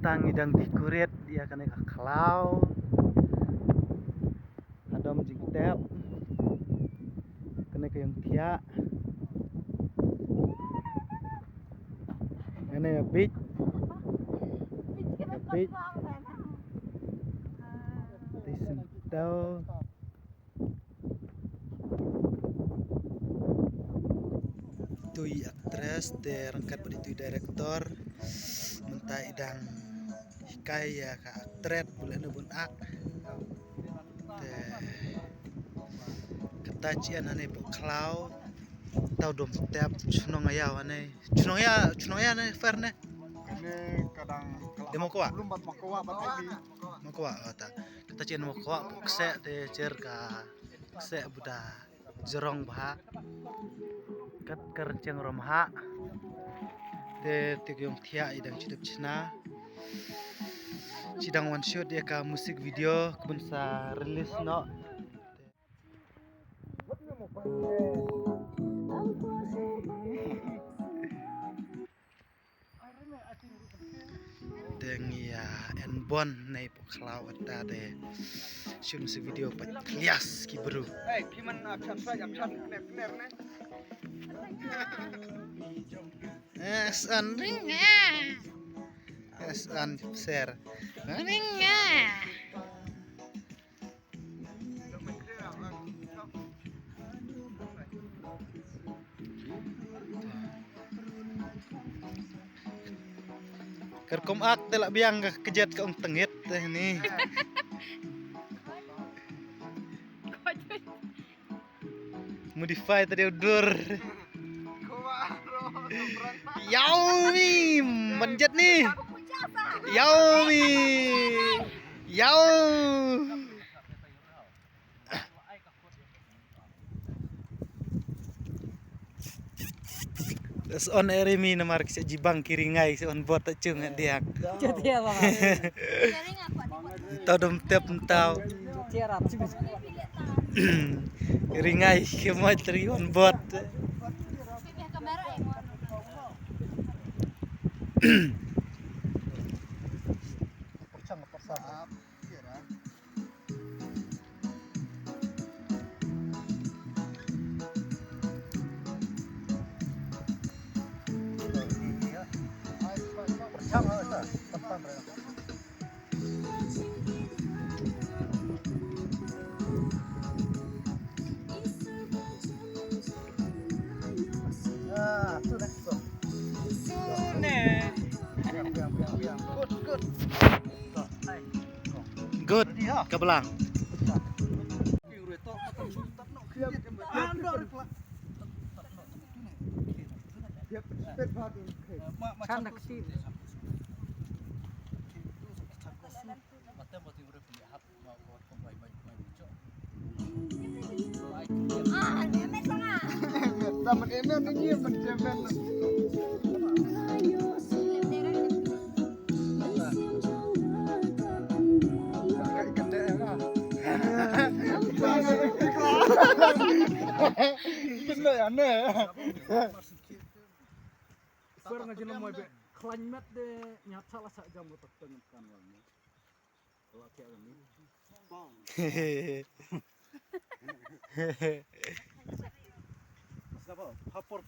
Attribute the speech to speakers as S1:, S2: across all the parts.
S1: tentang idang dikurit dia kena kalau adom jingtep kena ke yang tiak kena big tisentau tui aktris de rangkat pada tui direktor mentah idang hikai ya ka aktret bulan bun ak de ketacian ane bu klau tau dom tiap cunong ayau ane cunong ya ane fair ne
S2: ini kadang
S1: demo kuat
S2: belum buat makowa buat ini
S1: makowa ta ketacian makowa kse de cer ka kse buda jerong bah kat kerenceng romha de tigyong thia idang chidap china sidang one shot dia ka musik video kebun sa release no deng ya enbon nei poklau ada de shoot musik video pat klias ki bro
S2: piman akan saja akan kner ne
S1: an ring an share ring kerkom ak telak biang kejat ke tengit ni modify tadi udur Yaumi manjat nih Yaumi Terus on eremi namar kisi jibang kiringai si on bot acung dia.
S3: Jadi apa?
S1: Tau dom tep tau.
S3: Tiarap sih.
S1: Kiringai kemoi tri on bot. Good, kebelang.
S3: Kan kecil.
S2: Taman ini mencemen. Bener ya ne.
S3: Sekarang aja nama ibu klimat deh nyat salah sak jam untuk tengahkan warna. Kalau kayak ini. Siapa? Hapor.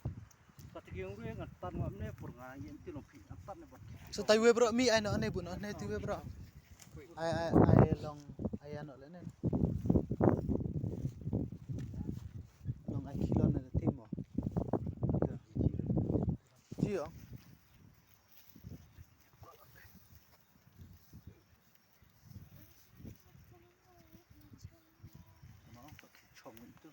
S3: Tadi yang gue ngatan ngamne pur ngayen ti lopi ngatan ne bot.
S1: So tayo we bro mi ano ane bu no ane tu we bro. Ai long ai ano le ne. Long ai kilon na timo. Jio.
S3: Mau pakai cong itu.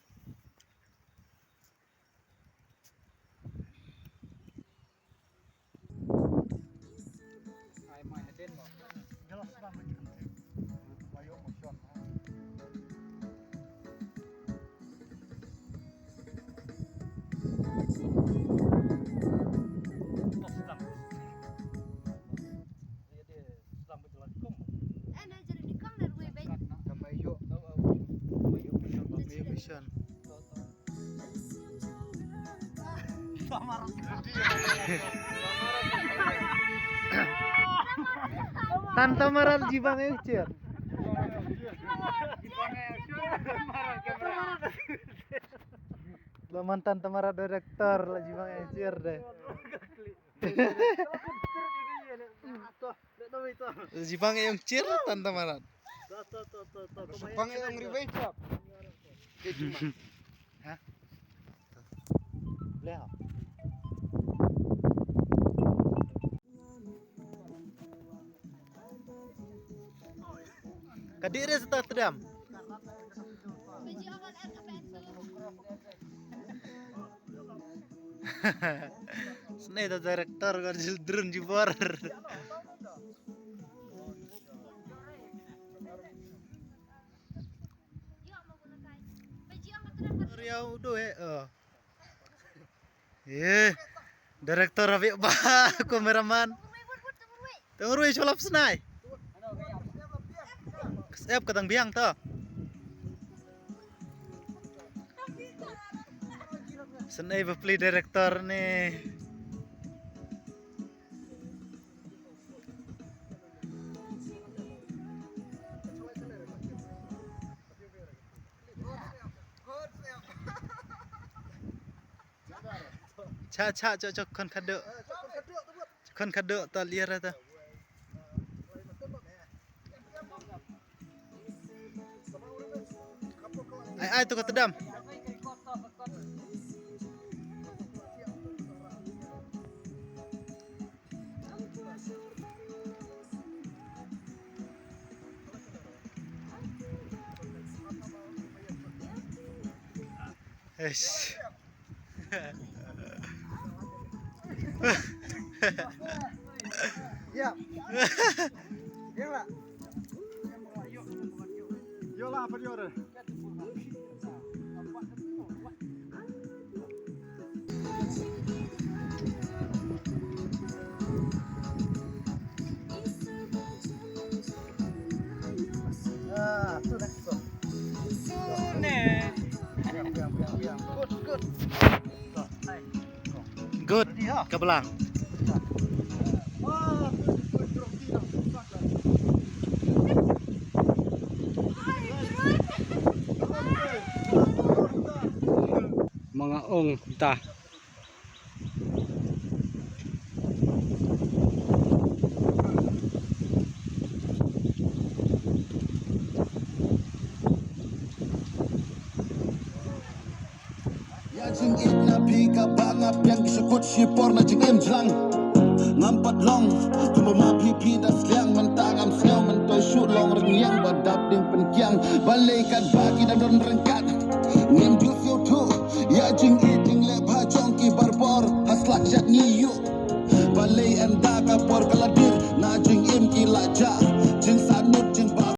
S3: Ai mai haden mo. Jelas banget.
S2: Mayo motion.
S1: Mission.
S2: Samaran.
S1: Tante marah jibang yang cer. Laman tante marah direktor lah jibang yang cer deh. Jibang yang cer tante marah.
S2: Bang yang riwayat siap.
S1: Hah? Lihat. Kadir dia setah terdam. Senai tu direktor kerja drone jibor. Riau do direktor Rafiq Bah, kameraman. Tengurui sulap senai. Siap katang biang tu. Senai beli direktor ni. Cha cocok kon kado ta liar ta. Ai tu kata dam. Eish.
S2: Ya. Ya lah. Yo lah apa dia? Tu dah tu.
S1: Good. Ke belang.
S3: Mga ong ta.
S4: Jing it na pika bangap yang disebut sipor na jing em jlang ngampat long tumama pipi das liang mentangam sengau mentoy shoot long renyang badap ding penkiang balaikan bagi dan don rengkat ngem du fiu tu ya jing it ding le bha jong ki barbor haslak chat ni yu balai anda ka por kala